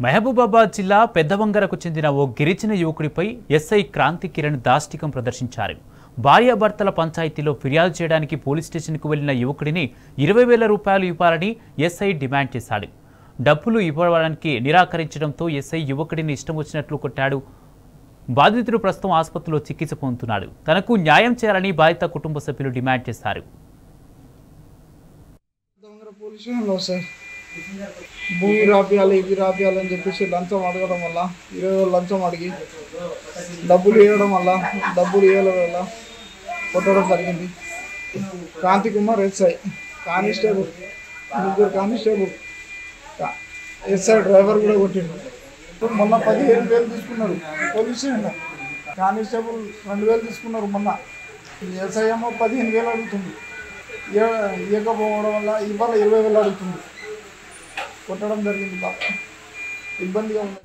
మహబూబాబాద్ జిల్లా పెద్దవంగరకు చెందిన ఓ గిరిజన యువకుడిపై ఎస్ఐ క్రాంతి కిరణ్ దాష్టికం ప్రదర్శించారు. భార్యాభర్తల పంచాయతీలో ఫిర్యాదు చేయడానికి పోలీస్ స్టేషన్కు వెళ్లిన యువకుడిని 20,000 రూపాయలు ఇవ్వాలని ఎస్ఐ డిమాండ్ చేశాడు. డబ్బులు ఇవ్వడానికి నిరాకరించడంతో ఎస్ఐ యువకుడిని ఇష్టం వచ్చినట్లు కొట్టాడు. బాధితుడు ప్రస్తుతం ఆసుపత్రిలో చికిత్స పొందుతున్నాడు. తనకు న్యాయం చేయాలని బాధిత కుటుంబ సభ్యులు డిమాండ్ చేశారు. భూమి రాపియాలి ఇవి రాపియాలని చెప్పేసి లంచం అడగడం వల్ల 20,000 లంచం అడిగి డబ్బులు ఇవ్వడం వల్ల కొట్టడం జరిగింది. కాంతి కుమార్ ఎస్ఐ, కానిస్టేబుల్, ముగ్గురు కానిస్టేబుల్, ఎస్ఐ డ్రైవర్ కూడా కొట్టిండు. మొన్న 15,000 తీసుకున్నారు పోలీస్ స్టేషన్లో. కానిస్టేబుల్ 2,000 తీసుకున్నారు మొన్న. ఎస్ఐ ఏమో 15,000 అడుగుతుంది. ఇవ్వకపోవడం వల్ల ఇవాళ 20,000 అడుగుతుంది. కొట్టడం జరిగింది. బాగా ఇబ్బందిగా ఉంది.